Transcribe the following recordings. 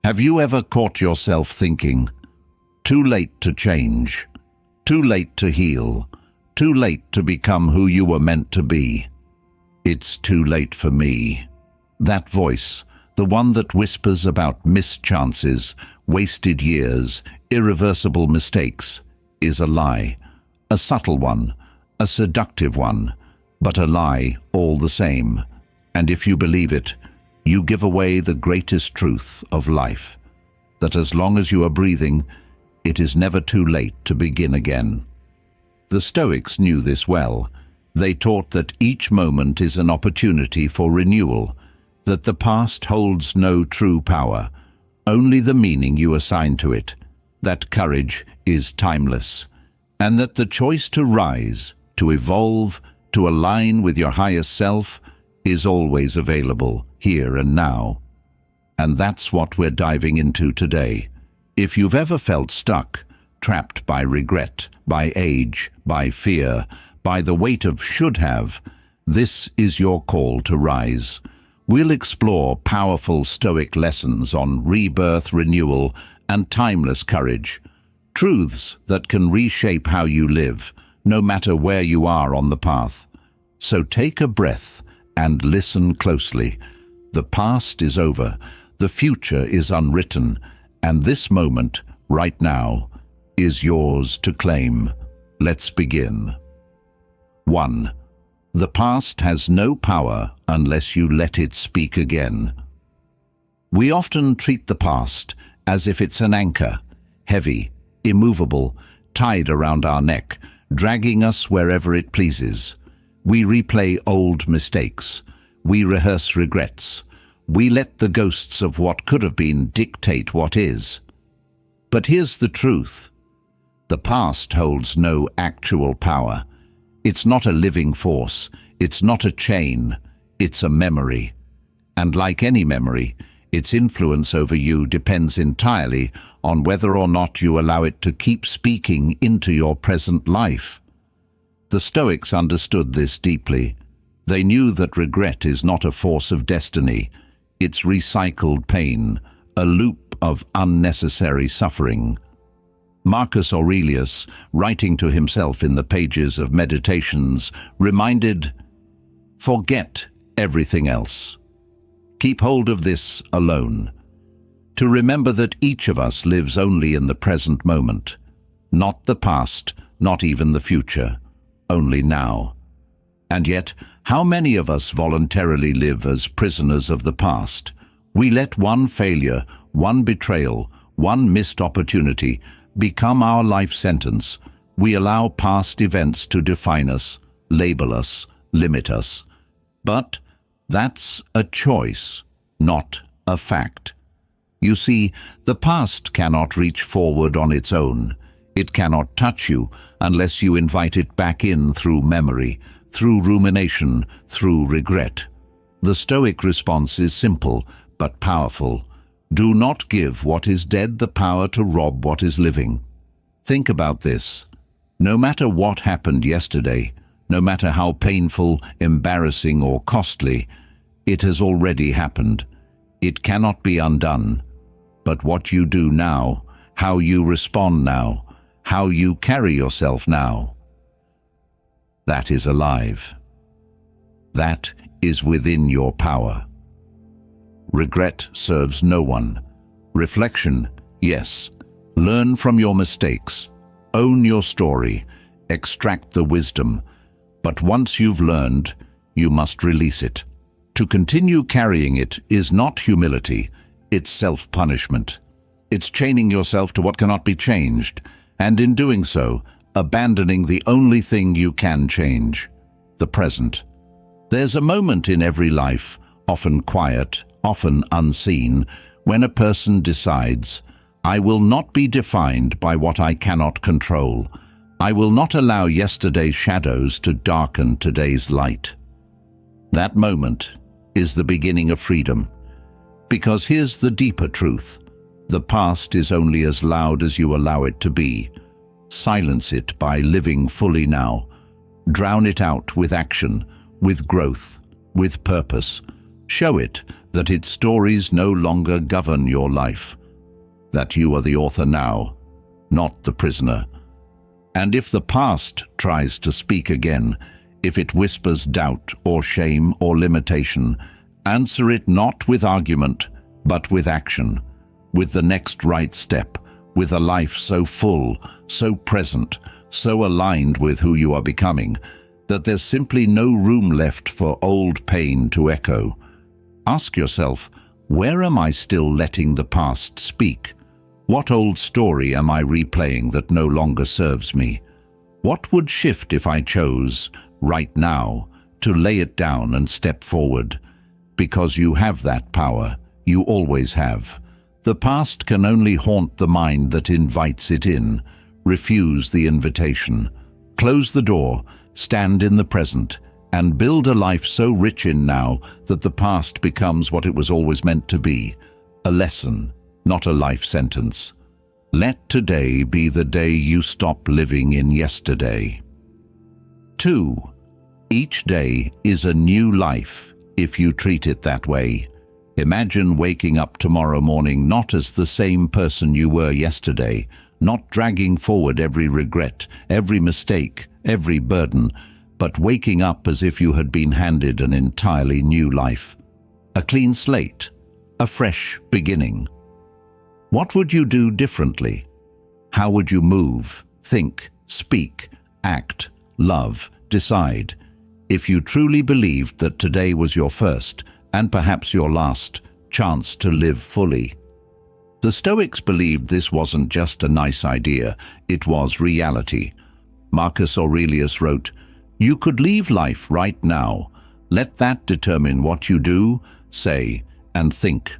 Have you ever caught yourself thinking, too late to change, too late to heal, too late to become who you were meant to be? It's too late for me. That voice, the one that whispers about missed chances, wasted years, irreversible mistakes, is a lie. A subtle one, a seductive one, but a lie all the same. And if you believe it, you give away the greatest truth of life, that as long as you are breathing, it is never too late to begin again. The Stoics knew this well. They taught that each moment is an opportunity for renewal, that the past holds no true power, only the meaning you assign to it, that courage is timeless, and that the choice to rise, to evolve, to align with your highest self is always available, here and now. And that's what we're diving into today. If you've ever felt stuck, trapped by regret, by age, by fear, by the weight of should have, this is your call to rise. We'll explore powerful Stoic lessons on rebirth, renewal, and timeless courage. Truths that can reshape how you live, no matter where you are on the path. So take a breath and listen closely. The past is over, the future is unwritten, and this moment, right now, is yours to claim. Let's begin. 1. The past has no power unless you let it speak again. We often treat the past as if it's an anchor, heavy, immovable, tied around our neck, dragging us wherever it pleases. We replay old mistakes. We rehearse regrets. We let the ghosts of what could have been dictate what is. But here's the truth. The past holds no actual power. It's not a living force. It's not a chain. It's a memory. And like any memory, its influence over you depends entirely on whether or not you allow it to keep speaking into your present life. The Stoics understood this deeply. They knew that regret is not a force of destiny. It's recycled pain, a loop of unnecessary suffering. Marcus Aurelius, writing to himself in the pages of Meditations, reminded, "Forget everything else. Keep hold of this alone." To remember that each of us lives only in the present moment, not the past, not even the future, only now. And yet, how many of us voluntarily live as prisoners of the past? We let one failure, one betrayal, one missed opportunity become our life sentence. We allow past events to define us, label us, limit us. But that's a choice, not a fact. You see, the past cannot reach forward on its own. It cannot touch you unless you invite it back in through memory, through rumination, through regret. The Stoic response is simple but powerful. Do not give what is dead the power to rob what is living. Think about this. No matter what happened yesterday, no matter how painful, embarrassing, or costly, it has already happened. It cannot be undone. But what you do now, how you respond now, how you carry yourself now, that is alive. That is within your power. Regret serves no one. Reflection, yes. Learn from your mistakes. Own your story. Extract the wisdom. But once you've learned, you must release it. To continue carrying it is not humility, it's self-punishment. It's chaining yourself to what cannot be changed, and in doing so, abandoning the only thing you can change, the present. There's a moment in every life, often quiet, often unseen, when a person decides, I will not be defined by what I cannot control. I will not allow yesterday's shadows to darken today's light. That moment is the beginning of freedom. Because here's the deeper truth. The past is only as loud as you allow it to be. Silence it by living fully now. Drown it out with action, with growth, with purpose. Show it that its stories no longer govern your life, that you are the author now, not the prisoner. And if the past tries to speak again, if it whispers doubt or shame or limitation, answer it not with argument, but with action, with the next right step, with a life so full, so present, so aligned with who you are becoming, that there's simply no room left for old pain to echo. Ask yourself, where am I still letting the past speak? What old story am I replaying that no longer serves me? What would shift if I chose, right now, to lay it down and step forward? Because you have that power, you always have. The past can only haunt the mind that invites it in. Refuse the invitation. Close the door, stand in the present, and build a life so rich in now that the past becomes what it was always meant to be, a lesson, not a life sentence. Let today be the day you stop living in yesterday. 2. Each day is a new life if you treat it that way. Imagine waking up tomorrow morning not as the same person you were yesterday, not dragging forward every regret, every mistake, every burden, but waking up as if you had been handed an entirely new life. A clean slate, a fresh beginning. What would you do differently? How would you move, think, speak, act, love, decide, if you truly believed that today was your first, and perhaps your last, chance to live fully? The Stoics believed this wasn't just a nice idea, it was reality. Marcus Aurelius wrote, "You could leave life right now. Let that determine what you do, say, and think."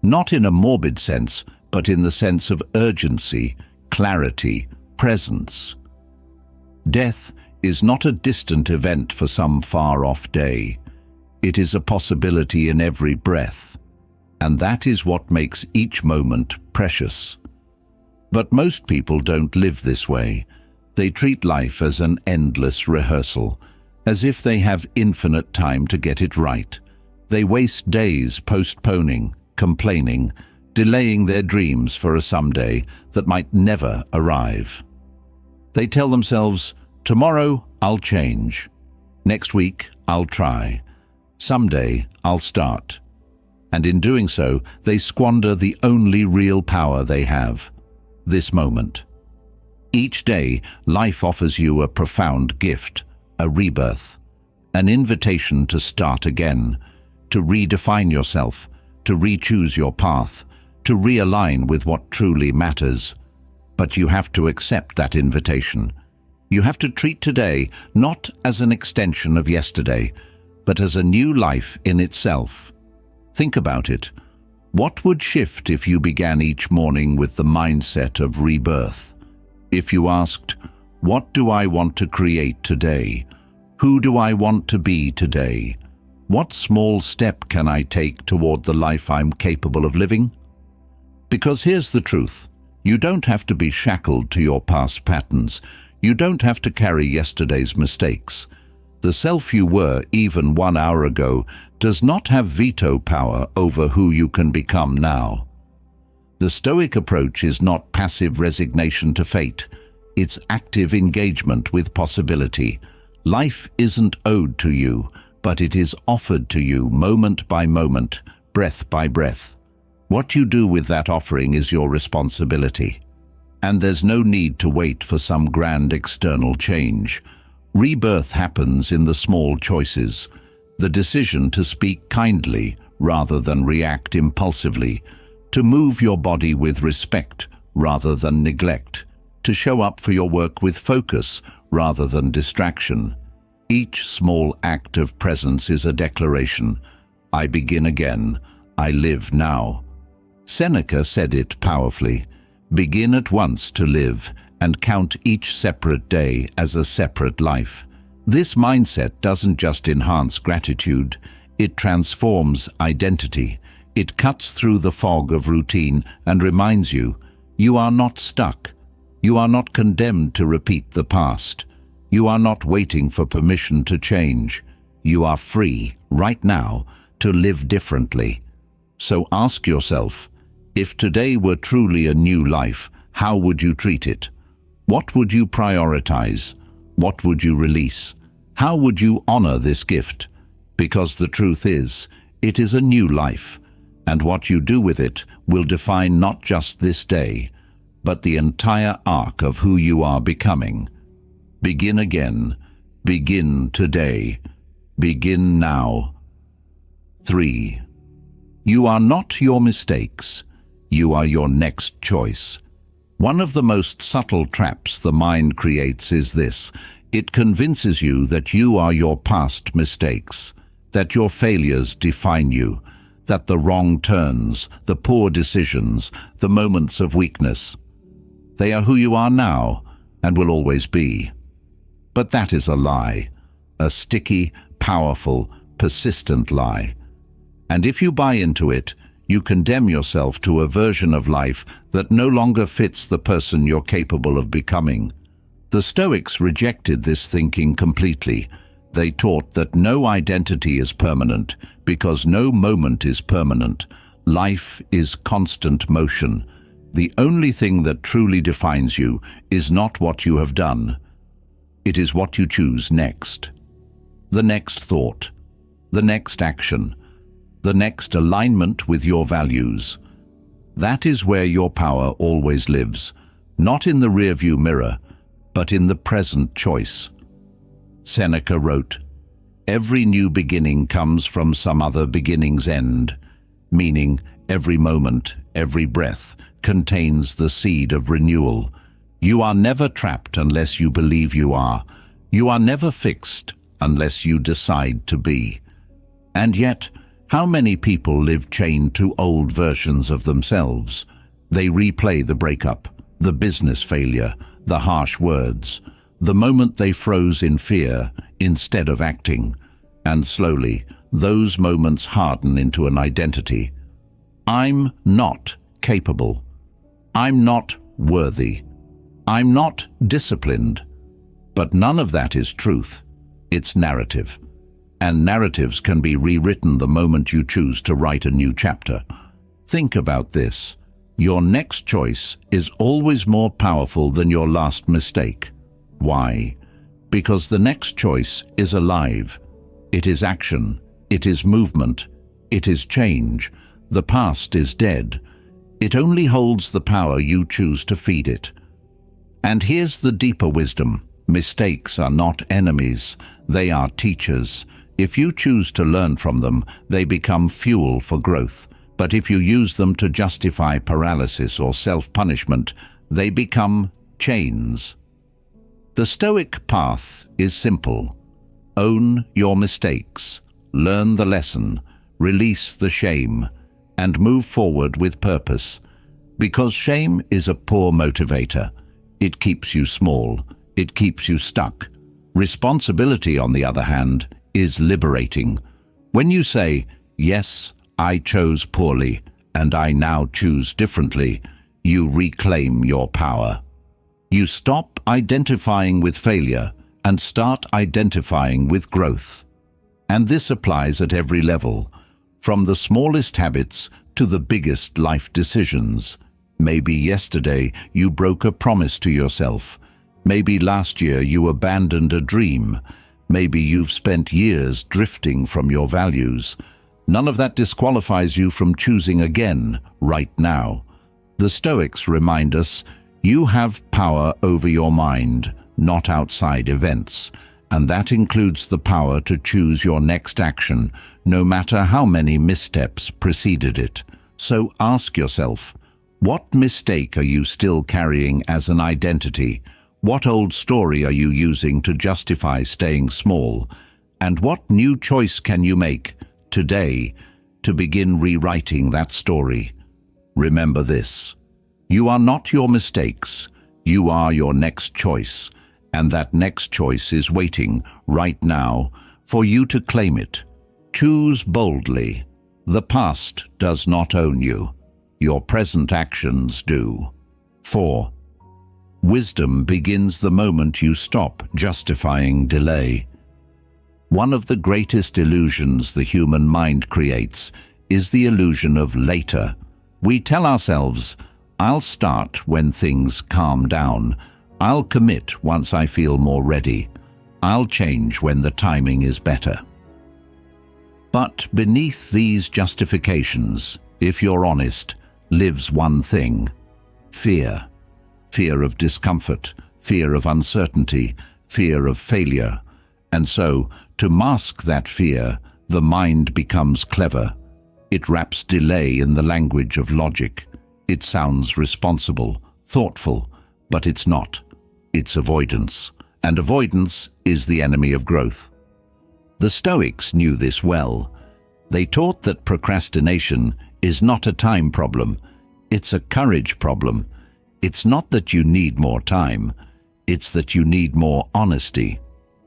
Not in a morbid sense, but in the sense of urgency, clarity, presence. Death is not a distant event for some far-off day. It is a possibility in every breath, and that is what makes each moment precious. But most people don't live this way. They treat life as an endless rehearsal, as if they have infinite time to get it right. They waste days postponing, complaining, delaying their dreams for a someday that might never arrive. They tell themselves, tomorrow I'll change. Next week I'll try. Someday I'll start. And in doing so, they squander the only real power they have, this moment. Each day, life offers you a profound gift, a rebirth, an invitation to start again, to redefine yourself, to re-choose your path, to realign with what truly matters. But you have to accept that invitation. You have to treat today not as an extension of yesterday, but as a new life in itself. Think about it. What would shift if you began each morning with the mindset of rebirth? If you asked, what do I want to create today? Who do I want to be today? What small step can I take toward the life I'm capable of living? Because here's the truth. You don't have to be shackled to your past patterns. You don't have to carry yesterday's mistakes. The self you were even 1 hour ago does not have veto power over who you can become now. The Stoic approach is not passive resignation to fate. It's active engagement with possibility. Life isn't owed to you, but it is offered to you moment by moment, breath by breath. What you do with that offering is your responsibility. And there's no need to wait for some grand external change. Rebirth happens in the small choices. The decision to speak kindly rather than react impulsively, to move your body with respect rather than neglect, to show up for your work with focus rather than distraction. Each small act of presence is a declaration. I begin again. I live now. Seneca said it powerfully. Begin at once to live and count each separate day as a separate life. This mindset doesn't just enhance gratitude, it transforms identity. It cuts through the fog of routine and reminds you, you are not stuck. You are not condemned to repeat the past. You are not waiting for permission to change. You are free, right now, to live differently. So ask yourself, if today were truly a new life, how would you treat it? What would you prioritize? What would you release? How would you honor this gift? Because the truth is, it is a new life, and what you do with it will define not just this day, but the entire arc of who you are becoming. Begin again. Begin today. Begin now. 3. You are not your mistakes. You are your next choice. One of the most subtle traps the mind creates is this. It convinces you that you are your past mistakes, that your failures define you, that the wrong turns, the poor decisions, the moments of weakness, they are who you are now and will always be. But that is a lie, a sticky, powerful, persistent lie. And if you buy into it, you condemn yourself to a version of life that no longer fits the person you're capable of becoming. The Stoics rejected this thinking completely. They taught that no identity is permanent because no moment is permanent. Life is constant motion. The only thing that truly defines you is not what you have done. It is what you choose next. The next thought, the next action, the next alignment with your values. That is where your power always lives, not in the rearview mirror, but in the present choice. Seneca wrote, "Every new beginning comes from some other beginning's end," meaning every moment, every breath contains the seed of renewal. You are never trapped unless you believe you are. You are never fixed unless you decide to be. And yet, how many people live chained to old versions of themselves? They replay the breakup, the business failure, the harsh words, the moment they froze in fear instead of acting. And slowly, those moments harden into an identity. I'm not capable. I'm not worthy. I'm not disciplined. But none of that is truth. It's narrative. And narratives can be rewritten the moment you choose to write a new chapter. Think about this. Your next choice is always more powerful than your last mistake. Why? Because the next choice is alive. It is action. It is movement. It is change. The past is dead. It only holds the power you choose to feed it. And here's the deeper wisdom. Mistakes are not enemies. They are teachers. If you choose to learn from them, they become fuel for growth. But if you use them to justify paralysis or self-punishment, they become chains. The Stoic path is simple. Own your mistakes, learn the lesson, release the shame, and move forward with purpose. Because shame is a poor motivator. It keeps you small. It keeps you stuck. Responsibility, on the other hand, is liberating. When you say, "Yes, I chose poorly, and I now choose differently," you reclaim your power. You stop identifying with failure and start identifying with growth. And this applies at every level, from the smallest habits to the biggest life decisions. Maybe yesterday you broke a promise to yourself. Maybe last year you abandoned a dream. Maybe you've spent years drifting from your values. None of that disqualifies you from choosing again, right now. The Stoics remind us, you have power over your mind, not outside events, and that includes the power to choose your next action, no matter how many missteps preceded it. So ask yourself, what mistake are you still carrying as an identity? What old story are you using to justify staying small? And what new choice can you make today to begin rewriting that story? Remember this. You are not your mistakes. You are your next choice. And that next choice is waiting right now for you to claim it. Choose boldly. The past does not own you. Your present actions do. 4. Wisdom begins the moment you stop justifying delay. One of the greatest illusions the human mind creates is the illusion of later. We tell ourselves, I'll start when things calm down. I'll commit once I feel more ready. I'll change when the timing is better. But beneath these justifications, if you're honest, lives one thing: fear. Fear of discomfort, fear of uncertainty, fear of failure. And so, to mask that fear, the mind becomes clever. It wraps delay in the language of logic. It sounds responsible, thoughtful, but it's not. It's avoidance. And avoidance is the enemy of growth. The Stoics knew this well. They taught that procrastination is not a time problem. It's a courage problem. It's not that you need more time. It's that you need more honesty.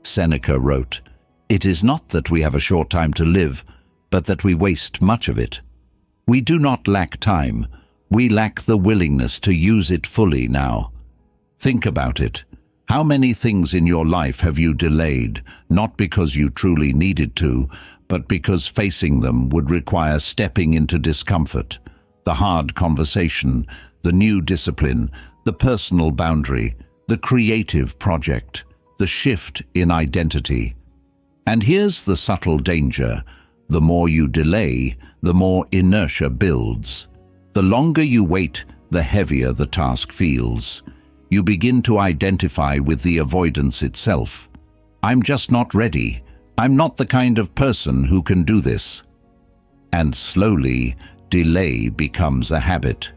Seneca wrote, "It is not that we have a short time to live, but that we waste much of it." We do not lack time. We lack the willingness to use it fully now. Think about it. How many things in your life have you delayed, not because you truly needed to, but because facing them would require stepping into discomfort, the hard conversation, the new discipline, the personal boundary, the creative project, the shift in identity? And here's the subtle danger. The more you delay, the more inertia builds. The longer you wait, the heavier the task feels. You begin to identify with the avoidance itself. I'm just not ready. I'm not the kind of person who can do this. And slowly, delay becomes a habit,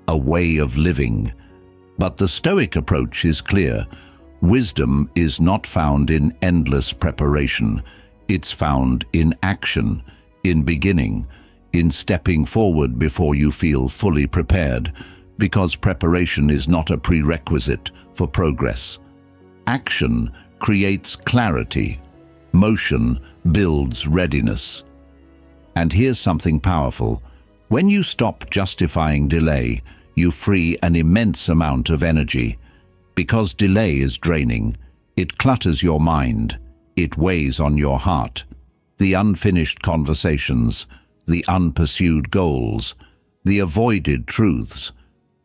a way of living. But the Stoic approach is clear. Wisdom is not found in endless preparation. It's found in action, in beginning, in stepping forward before you feel fully prepared, because preparation is not a prerequisite for progress. Action creates clarity. Motion builds readiness. And here's something powerful. When you stop justifying delay, you free an immense amount of energy. Because delay is draining, it clutters your mind, it weighs on your heart. The unfinished conversations, the unpursued goals, the avoided truths,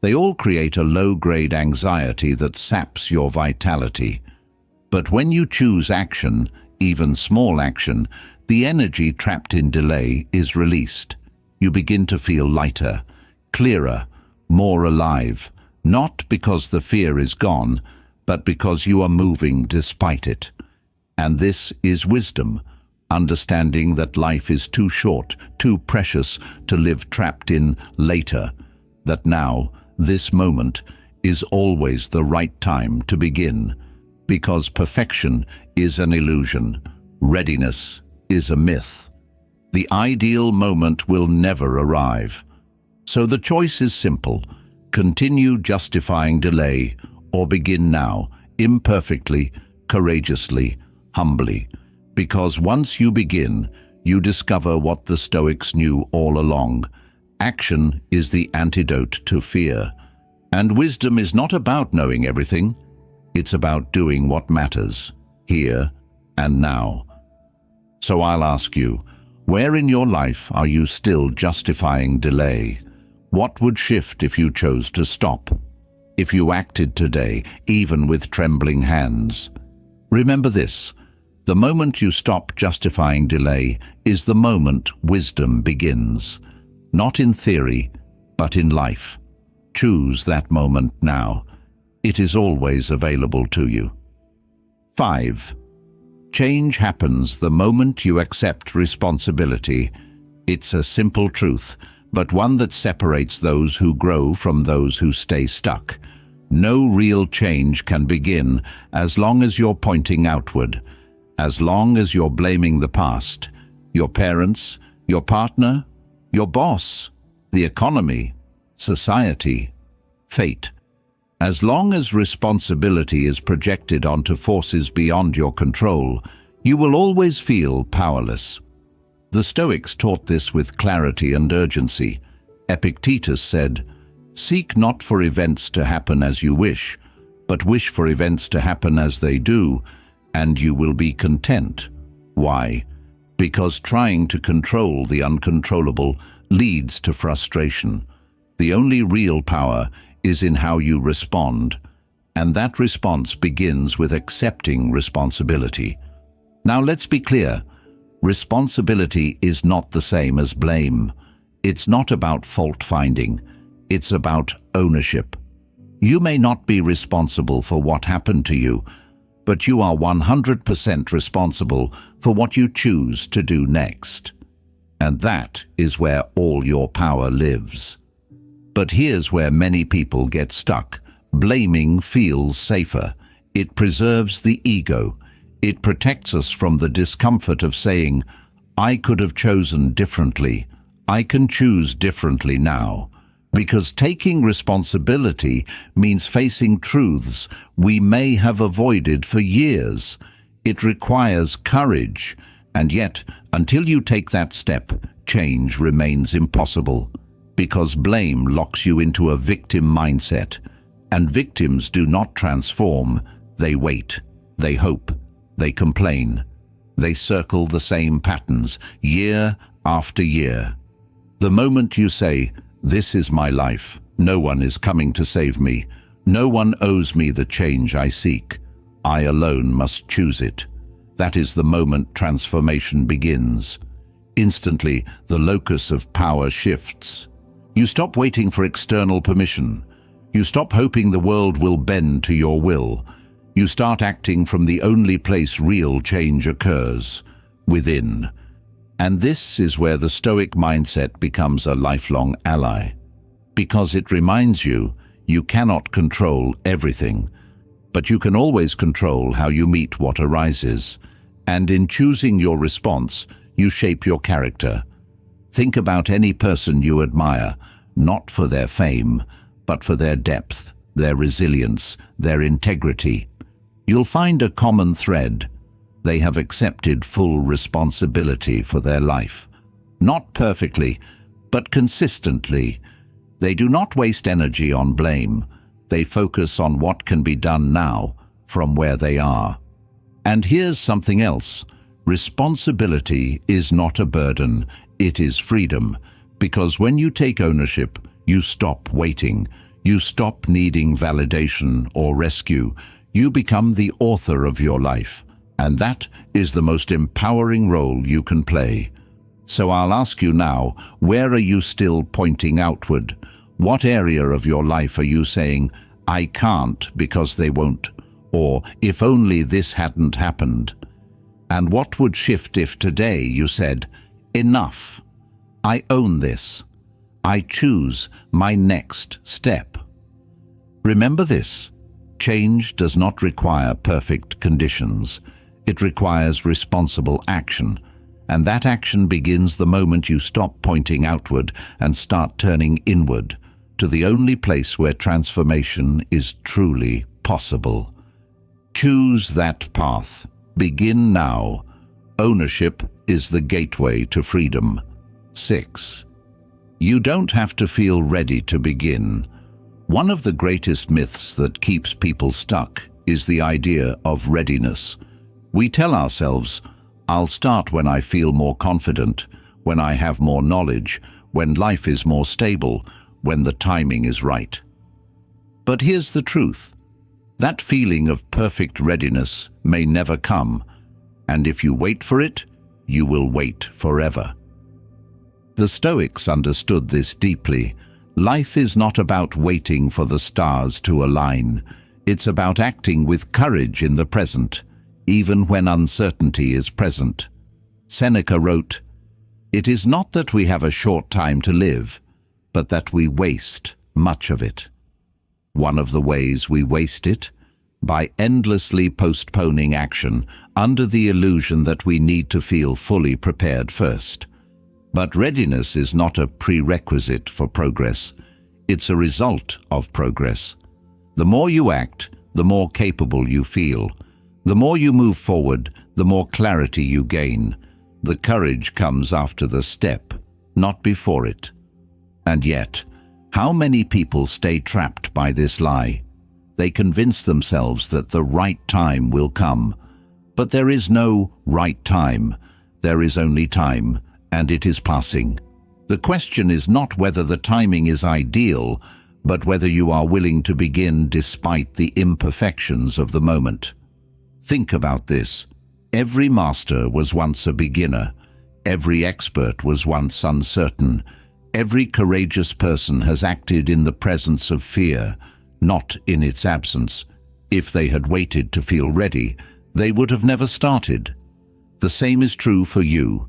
they all create a low-grade anxiety that saps your vitality. But when you choose action, even small action, the energy trapped in delay is released. You begin to feel lighter, clearer, more alive, not because the fear is gone, but because you are moving despite it. And this is wisdom, understanding that life is too short, too precious to live trapped in later, that now, this moment, is always the right time to begin, because perfection is an illusion, readiness is a myth. The ideal moment will never arrive. So the choice is simple: continue justifying delay, or begin now, imperfectly, courageously, humbly. Because once you begin, you discover what the Stoics knew all along. Action is the antidote to fear. And wisdom is not about knowing everything. It's about doing what matters, here and now. So I'll ask you, where in your life are you still justifying delay? What would shift if you chose to stop? If you acted today, even with trembling hands? Remember this: the moment you stop justifying delay is the moment wisdom begins. Not in theory, but in life. Choose that moment now. It is always available to you. 5. Change happens the moment you accept responsibility. It's a simple truth, but one that separates those who grow from those who stay stuck. No real change can begin as long as you're pointing outward, as long as you're blaming the past, your parents, your partner, your boss, the economy, society, fate. As long as responsibility is projected onto forces beyond your control, you will always feel powerless. The Stoics taught this with clarity and urgency. Epictetus said, "Seek not for events to happen as you wish, but wish for events to happen as they do, and you will be content." Why? Because trying to control the uncontrollable leads to frustration. The only real power is in how you respond, and that response begins with accepting responsibility. Now let's be clear. Responsibility is not the same as blame. It's not about fault-finding. It's about ownership. You may not be responsible for what happened to you, but you are 100% responsible for what you choose to do next. And that is where all your power lives. But here's where many people get stuck. Blaming feels safer. It preserves the ego. It protects us from the discomfort of saying, I could have chosen differently. I can choose differently now. Because taking responsibility means facing truths we may have avoided for years. It requires courage, and yet, until you take that step, change remains impossible. Because blame locks you into a victim mindset, and victims do not transform. They wait, they hope, they complain. They circle the same patterns, year after year. The moment you say, this is my life, no one is coming to save me, no one owes me the change I seek, I alone must choose it, that is the moment transformation begins. Instantly, the locus of power shifts. You stop waiting for external permission. You stop hoping the world will bend to your will. You start acting from the only place real change occurs, within. And this is where the Stoic mindset becomes a lifelong ally. Because it reminds you, you cannot control everything, but you can always control how you meet what arises. And in choosing your response, you shape your character. Think about any person you admire, not for their fame, but for their depth, their resilience, their integrity. You'll find a common thread. They have accepted full responsibility for their life. Not perfectly, but consistently. They do not waste energy on blame. They focus on what can be done now, from where they are. And here's something else. Responsibility is not a burden, it is freedom. Because when you take ownership, you stop waiting. You stop needing validation or rescue. You become the author of your life. And that is the most empowering role you can play. So I'll ask you now, where are you still pointing outward? What area of your life are you saying, I can't because they won't? Or, if only this hadn't happened? And what would shift if today you said, enough? I own this. I choose my next step. Remember this. Change does not require perfect conditions. It requires responsible action, and that action begins the moment you stop pointing outward and start turning inward to the only place where transformation is truly possible. Choose that path. Begin now. Ownership is the gateway to freedom. 6. You don't have to feel ready to begin. One of the greatest myths that keeps people stuck is the idea of readiness. We tell ourselves, I'll start when I feel more confident, when I have more knowledge, when life is more stable, when the timing is right. But here's the truth. That feeling of perfect readiness may never come, and if you wait for it, you will wait forever. The Stoics understood this deeply. Life is not about waiting for the stars to align. It's about acting with courage in the present, even when uncertainty is present. Seneca wrote, "It is not that we have a short time to live, but that we waste much of it." One of the ways we waste it? By endlessly postponing action under the illusion that we need to feel fully prepared first. But readiness is not a prerequisite for progress. It's a result of progress. The more you act, the more capable you feel. The more you move forward, the more clarity you gain. The courage comes after the step, not before it. And yet, how many people stay trapped by this lie? They convince themselves that the right time will come. But there is no right time. There is only time, and it is passing. The question is not whether the timing is ideal, but whether you are willing to begin despite the imperfections of the moment. Think about this. Every master was once a beginner. Every expert was once uncertain. Every courageous person has acted in the presence of fear, not in its absence. If they had waited to feel ready, they would have never started. The same is true for you.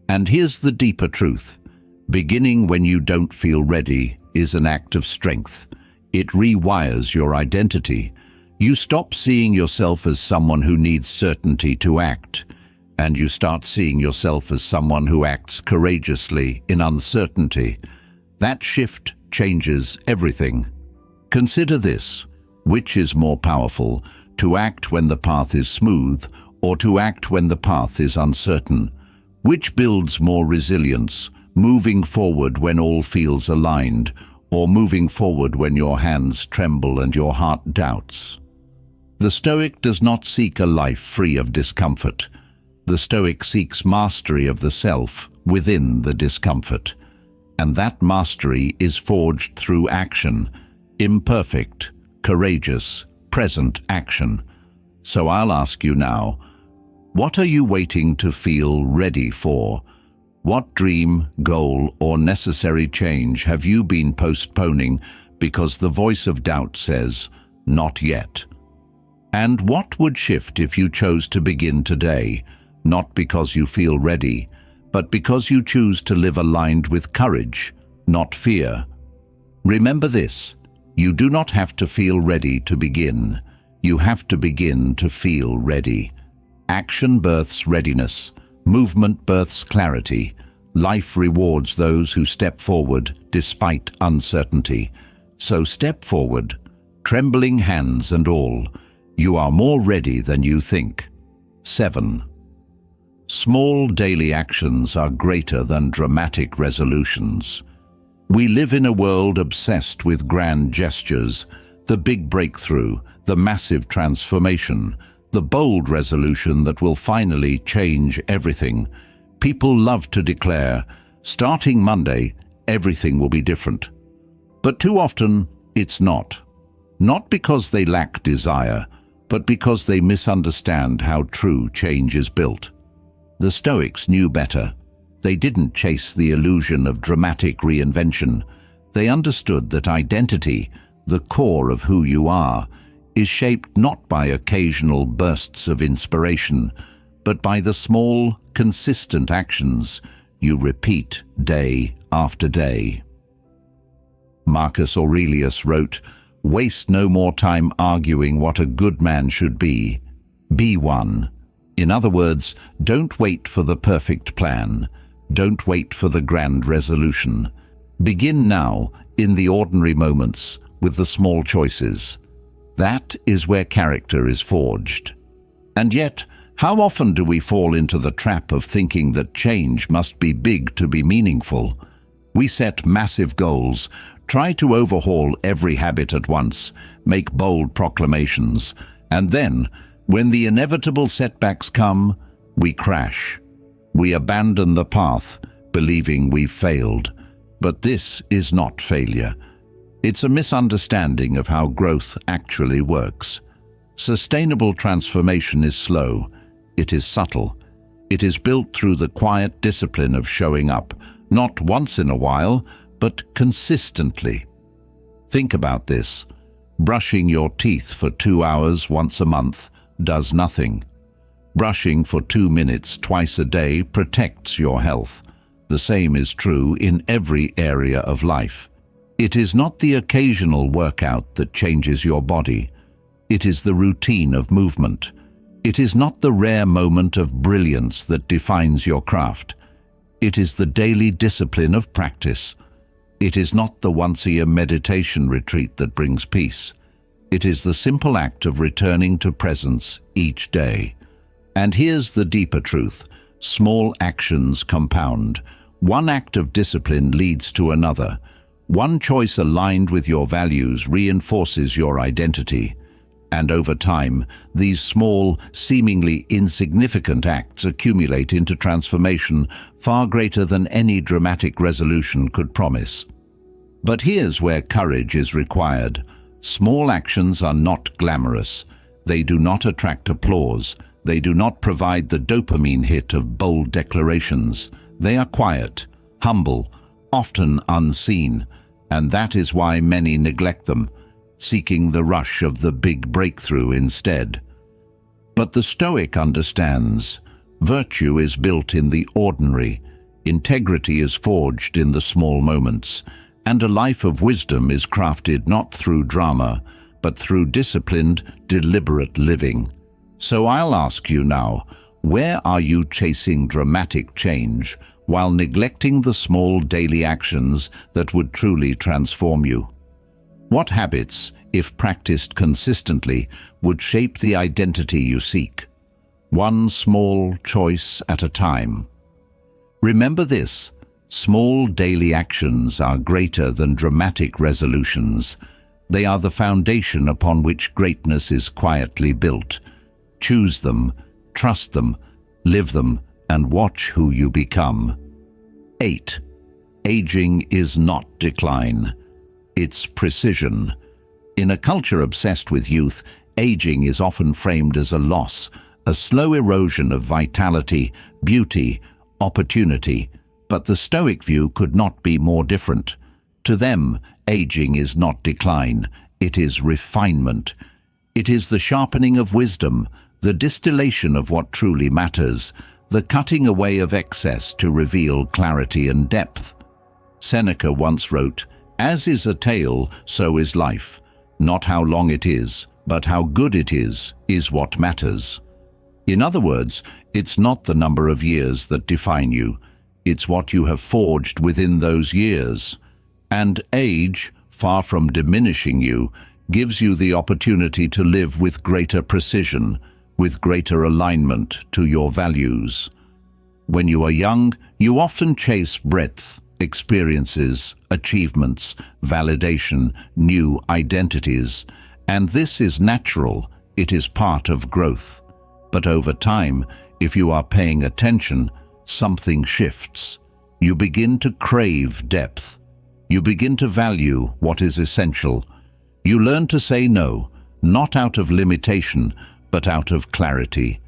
And here's the deeper truth. Beginning when you don't feel ready is an act of strength. It rewires your identity. You stop seeing yourself as someone who needs certainty to act, and you start seeing yourself as someone who acts courageously in uncertainty. That shift changes everything. Consider this. Which is more powerful, to act when the path is smooth or to act when the path is uncertain? Which builds more resilience, moving forward when all feels aligned, or moving forward when your hands tremble and your heart doubts? The Stoic does not seek a life free of discomfort. The Stoic seeks mastery of the self within the discomfort. And that mastery is forged through action, imperfect, courageous, present action. So I'll ask you now, what are you waiting to feel ready for? What dream, goal, or necessary change have you been postponing because the voice of doubt says, not yet? And what would shift if you chose to begin today, not because you feel ready, but because you choose to live aligned with courage, not fear? Remember this, you do not have to feel ready to begin. You have to begin to feel ready. Action births readiness. Movement births clarity. Life rewards those who step forward despite uncertainty. So step forward, trembling hands and all. You are more ready than you think. 7. Small daily actions are greater than dramatic resolutions. We live in a world obsessed with grand gestures, the big breakthrough, the massive transformation, the bold resolution that will finally change everything. People love to declare, starting Monday, everything will be different. But too often, it's not. Not because they lack desire, but because they misunderstand how true change is built. The Stoics knew better. They didn't chase the illusion of dramatic reinvention. They understood that identity, the core of who you are, is shaped not by occasional bursts of inspiration, but by the small, consistent actions you repeat day after day. Marcus Aurelius wrote, "Waste no more time arguing what a good man should be. Be one." In other words, don't wait for the perfect plan. Don't wait for the grand resolution. Begin now, in the ordinary moments, with the small choices. That is where character is forged. And yet, how often do we fall into the trap of thinking that change must be big to be meaningful? We set massive goals, try to overhaul every habit at once, make bold proclamations, and then, when the inevitable setbacks come, we crash. We abandon the path, believing we've failed. But this is not failure. It's a misunderstanding of how growth actually works. Sustainable transformation is slow. It is subtle. It is built through the quiet discipline of showing up, not once in a while, but consistently. Think about this. Brushing your teeth for 2 hours once a month does nothing. Brushing for 2 minutes twice a day protects your health. The same is true in every area of life. It is not the occasional workout that changes your body. It is the routine of movement. It is not the rare moment of brilliance that defines your craft. It is the daily discipline of practice. It is not the once-a-year meditation retreat that brings peace. It is the simple act of returning to presence each day. And here's the deeper truth. Small actions compound. One act of discipline leads to another. One choice aligned with your values reinforces your identity. And over time, these small, seemingly insignificant acts accumulate into transformation far greater than any dramatic resolution could promise. But here's where courage is required. Small actions are not glamorous. They do not attract applause. They do not provide the dopamine hit of bold declarations. They are quiet, humble, often unseen, and that is why many neglect them, seeking the rush of the big breakthrough instead. But the Stoic understands. Virtue is built in the ordinary, integrity is forged in the small moments, and a life of wisdom is crafted not through drama, but through disciplined, deliberate living. So I'll ask you now, where are you chasing dramatic change while neglecting the small daily actions that would truly transform you? What habits, if practiced consistently, would shape the identity you seek? One small choice at a time. Remember this, small daily actions are greater than dramatic resolutions. They are the foundation upon which greatness is quietly built. Choose them, trust them, live them, and watch who you become. 8. Aging is not decline. It's precision. In a culture obsessed with youth, aging is often framed as a loss, a slow erosion of vitality, beauty, opportunity. But the Stoic view could not be more different. To them, aging is not decline, it is refinement. It is the sharpening of wisdom, the distillation of what truly matters, the cutting away of excess to reveal clarity and depth. Seneca once wrote, "As is a tale, so is life. Not how long it is, but how good it is what matters." In other words, it's not the number of years that define you. It's what you have forged within those years. And age, far from diminishing you, gives you the opportunity to live with greater precision, with greater alignment to your values. When you are young, you often chase breadth, experiences, achievements, validation, new identities. And this is natural, it is part of growth. But over time, if you are paying attention, something shifts. You begin to crave depth. You begin to value what is essential. You learn to say no, not out of limitation, but out of clarity.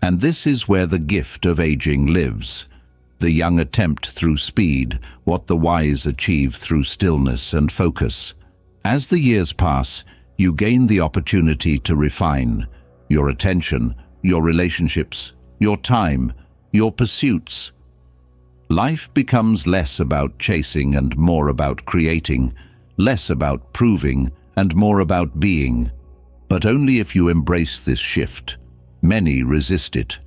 And this is where the gift of aging lives. The young attempt through speed, what the wise achieve through stillness and focus. As the years pass, you gain the opportunity to refine your attention, your relationships, your time, your pursuits. Life becomes less about chasing and more about creating, less about proving and more about being. But only if you embrace this shift. Many resist it.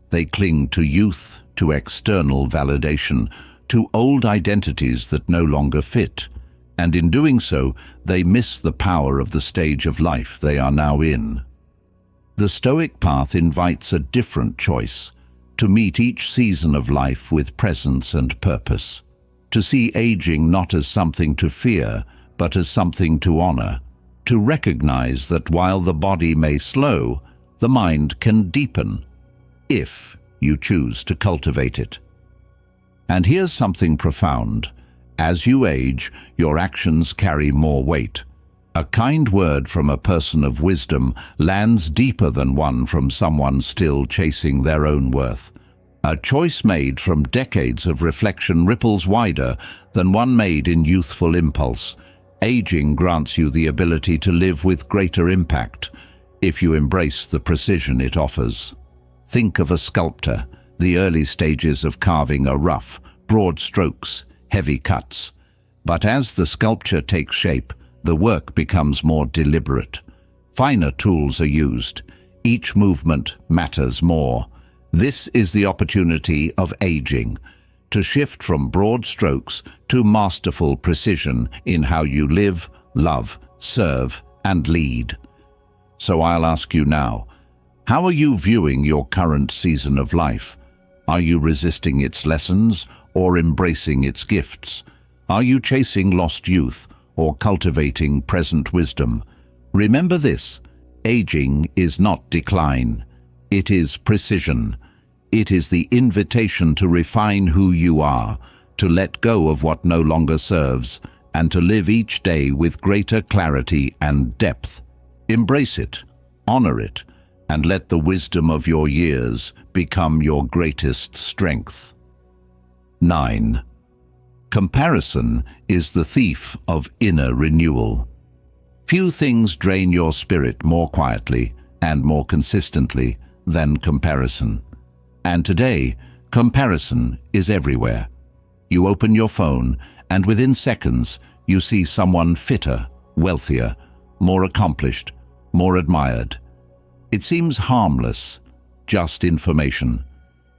They cling to youth, to external validation, to old identities that no longer fit. And in doing so, they miss the power of the stage of life they are now in. The Stoic path invites a different choice, to meet each season of life with presence and purpose, to see aging not as something to fear, but as something to honor, to recognize that while the body may slow, the mind can deepen, if you choose to cultivate it. And here's something profound. As you age, your actions carry more weight. A kind word from a person of wisdom lands deeper than one from someone still chasing their own worth. A choice made from decades of reflection ripples wider than one made in youthful impulse. Aging grants you the ability to live with greater impact, if you embrace the precision it offers. Think of a sculptor. The early stages of carving are rough, broad strokes, heavy cuts. But as the sculpture takes shape, the work becomes more deliberate. Finer tools are used. Each movement matters more. This is the opportunity of aging, to shift from broad strokes to masterful precision in how you live, love, serve, and lead. So I'll ask you now, how are you viewing your current season of life? Are you resisting its lessons or embracing its gifts? Are you chasing lost youth or cultivating present wisdom? Remember this, Aging is not decline. It is precision. It is the invitation to refine who you are, to let go of what no longer serves, and to live each day with greater clarity and depth. Embrace it, honor it, and let the wisdom of your years become your greatest strength. 9. Comparison is the thief of inner renewal. Few things drain your spirit more quietly and more consistently than comparison. And today, comparison is everywhere. You open your phone, and within seconds, you see someone fitter, wealthier, more accomplished, more admired. It seems harmless, just information.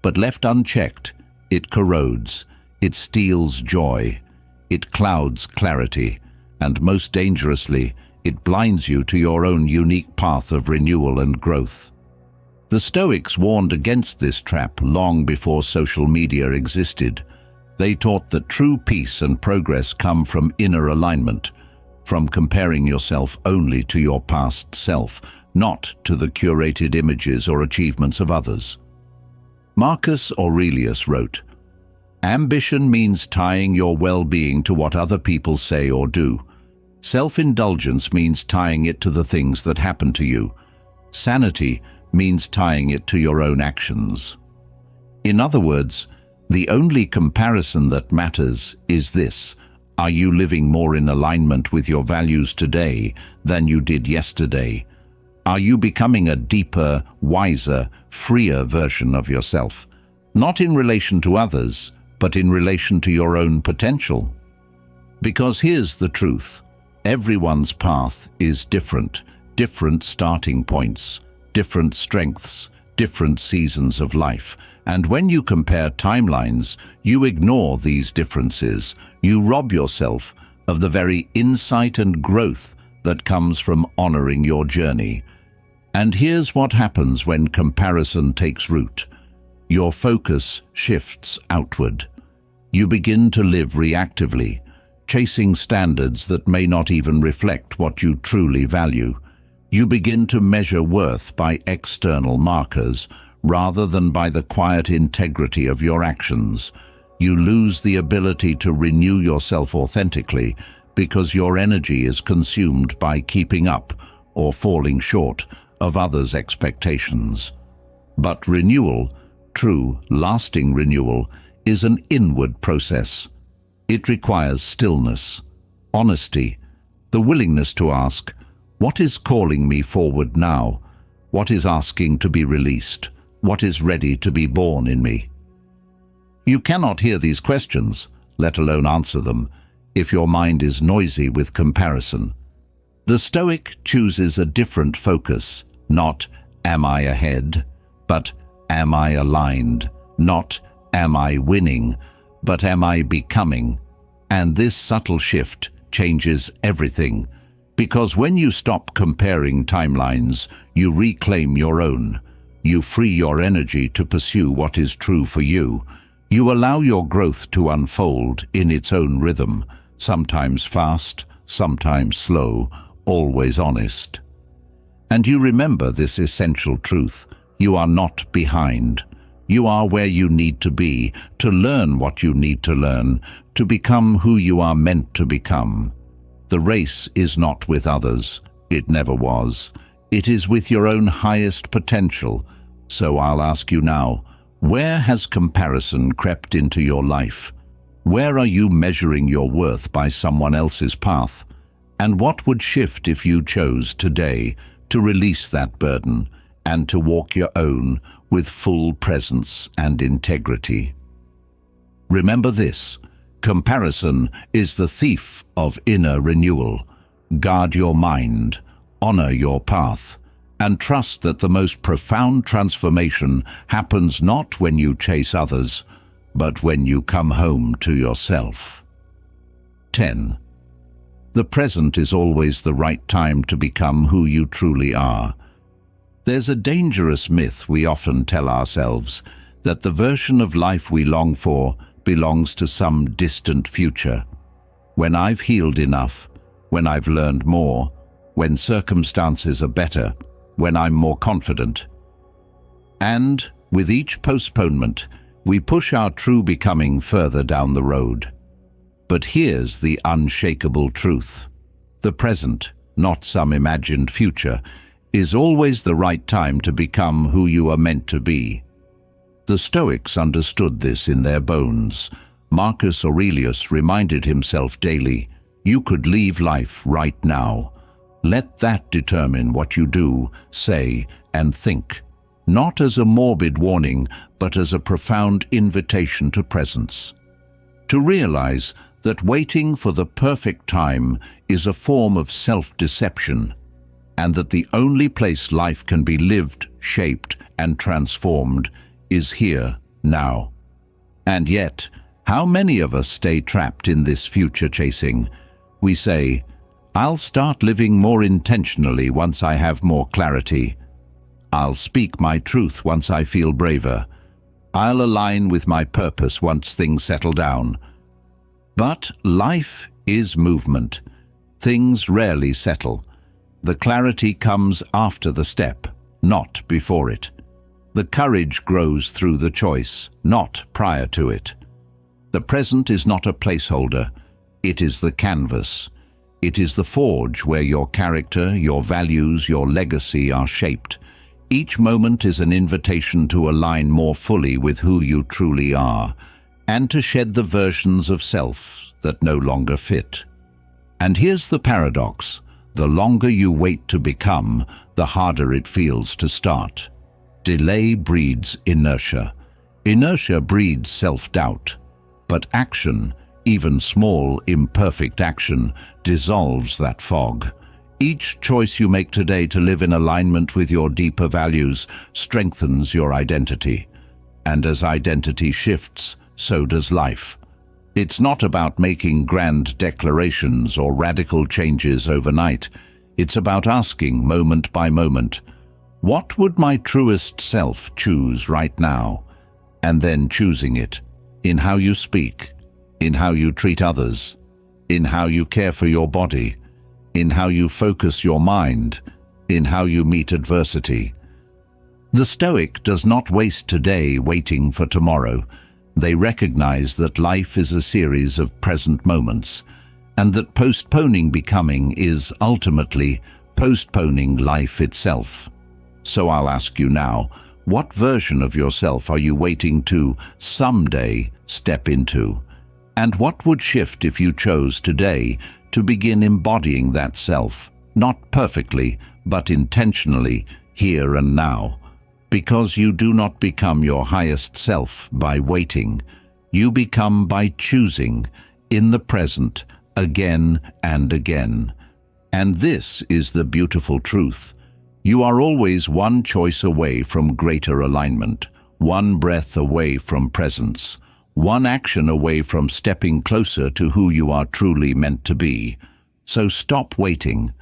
But left unchecked, it corrodes, it steals joy, it clouds clarity, and most dangerously, it blinds you to your own unique path of renewal and growth. The Stoics warned against this trap long before social media existed. They taught that true peace and progress come from inner alignment, from comparing yourself only to your past self, not to the curated images or achievements of others. Marcus Aurelius wrote, "Ambition means tying your well-being to what other people say or do. Self-indulgence means tying it to the things that happen to you. Sanity means tying it to your own actions." In other words, the only comparison that matters is this: are you living more in alignment with your values today than you did yesterday? Are you becoming a deeper, wiser, freer version of yourself? Not in relation to others, but in relation to your own potential. Because here's the truth. Everyone's path is different, different starting points, different strengths, different seasons of life. And when you compare timelines, you ignore these differences. You rob yourself of the very insight and growth that comes from honoring your journey. And here's what happens when comparison takes root. Your focus shifts outward. You begin to live reactively, chasing standards that may not even reflect what you truly value. You begin to measure worth by external markers, rather than by the quiet integrity of your actions. You lose the ability to renew yourself authentically because your energy is consumed by keeping up or falling short of others' expectations. But renewal, true, lasting renewal, is an inward process. It requires stillness, honesty, the willingness to ask, what is calling me forward now? What is asking to be released? What is ready to be born in me? You cannot hear these questions, let alone answer them, if your mind is noisy with comparison. The Stoic chooses a different focus, not am I ahead, but am I aligned, not am I winning, but am I becoming? And this subtle shift changes everything, because when you stop comparing timelines, you reclaim your own. You free your energy to pursue what is true for you. You allow your growth to unfold in its own rhythm, sometimes fast, sometimes slow, always honest. And you remember this essential truth: you are not behind. You are where you need to be, to learn what you need to learn, to become who you are meant to become. The race is not with others. It never was. It is with your own highest potential. So I'll ask you now, where has comparison crept into your life? Where are you measuring your worth by someone else's path? And what would shift if you chose today to release that burden and to walk your own with full presence and integrity? Remember this: comparison is the thief of inner renewal. Guard your mind, honor your path, and trust that the most profound transformation happens not when you chase others, but when you come home to yourself. 10. The present is always the right time to become who you truly are. There's a dangerous myth we often tell ourselves, that the version of life we long for belongs to some distant future. When I've healed enough, when I've learned more, when circumstances are better, when I'm more confident. And, with each postponement, we push our true becoming further down the road. But here's the unshakable truth. The present, not some imagined future, is always the right time to become who you are meant to be. The Stoics understood this in their bones. Marcus Aurelius reminded himself daily, "You could leave life right now. Let that determine what you do, say, and think." Not as a morbid warning, but as a profound invitation to presence. To realize that waiting for the perfect time is a form of self-deception, and that the only place life can be lived, shaped, and transformed is here, now. And yet, how many of us stay trapped in this future chasing? We say, "I'll start living more intentionally once I have more clarity. I'll speak my truth once I feel braver. I'll align with my purpose once things settle down." But life is movement. Things rarely settle. The clarity comes after the step, not before it. The courage grows through the choice, not prior to it. The present is not a placeholder. It is the canvas. It is the forge where your character, your values, your legacy are shaped. Each moment is an invitation to align more fully with who you truly are, and to shed the versions of self that no longer fit. And here's the paradox. The longer you wait to become, the harder it feels to start. Delay breeds inertia. Inertia breeds self-doubt. But action, even small, imperfect action, dissolves that fog. Each choice you make today to live in alignment with your deeper values strengthens your identity. And as identity shifts, so does life. It's not about making grand declarations or radical changes overnight. It's about asking moment by moment, what would my truest self choose right now? And then choosing it in how you speak, in how you treat others, in how you care for your body, in how you focus your mind, in how you meet adversity. The Stoic does not waste today waiting for tomorrow. They recognize that life is a series of present moments, and that postponing becoming is ultimately postponing life itself. So I'll ask you now, what version of yourself are you waiting to someday step into? And what would shift if you chose today to begin embodying that self, not perfectly, but intentionally, here and now? Because you do not become your highest self by waiting. You become by choosing, in the present, again and again. And this is the beautiful truth. You are always one choice away from greater alignment, one breath away from presence, one action away from stepping closer to who you are truly meant to be. So stop waiting.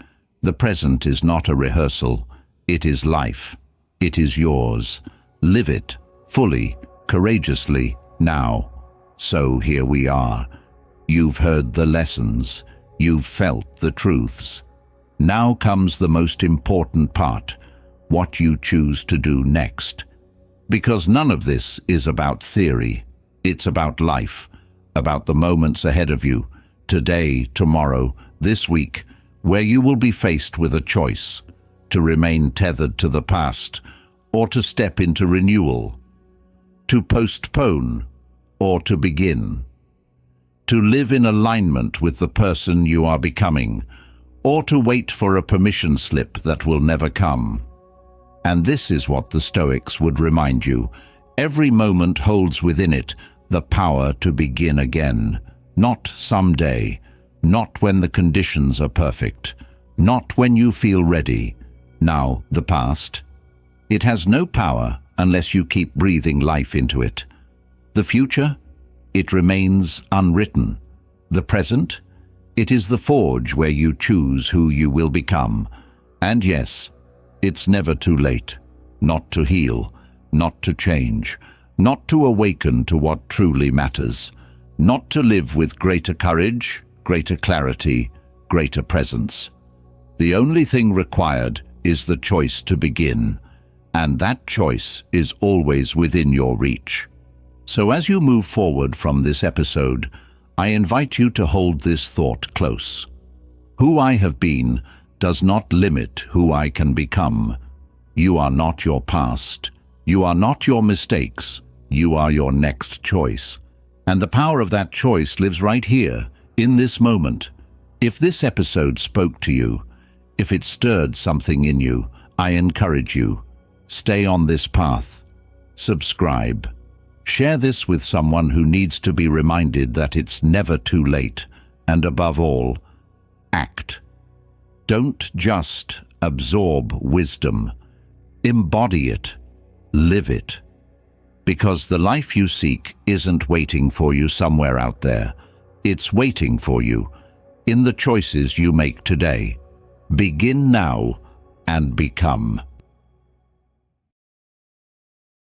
The present is not a rehearsal. It is life. It is yours. Live it, fully, courageously, now. So here we are. You've heard the lessons. You've felt the truths. Now comes the most important part, what you choose to do next. Because none of this is about theory. It's about life, about the moments ahead of you, today, tomorrow, this week, where you will be faced with a choice, to remain tethered to the past, or to step into renewal, to postpone, or to begin, to live in alignment with the person you are becoming, or to wait for a permission slip that will never come. And this is what the Stoics would remind you. Every moment holds within it the power to begin again, not someday, not when the conditions are perfect, not when you feel ready. Now, the past. It has no power unless you keep breathing life into it. The future? It remains unwritten. The present? It is the forge where you choose who you will become. And yes, it's never too late. Not to heal, not to change, not to awaken to what truly matters, not to live with greater courage, greater clarity, greater presence. The only thing required is the choice to begin, and that choice is always within your reach. So as you move forward from this episode, I invite you to hold this thought close. Who I have been does not limit who I can become. You are not your past. You are not your mistakes. You are your next choice. And the power of that choice lives right here, in this moment. If this episode spoke to you, if it stirred something in you, I encourage you. Stay on this path. Subscribe. Share this with someone who needs to be reminded that it's never too late. And above all, act. Don't just absorb wisdom. Embody it. Live it. Because the life you seek isn't waiting for you somewhere out there. It's waiting for you in the choices you make today. Begin now and become.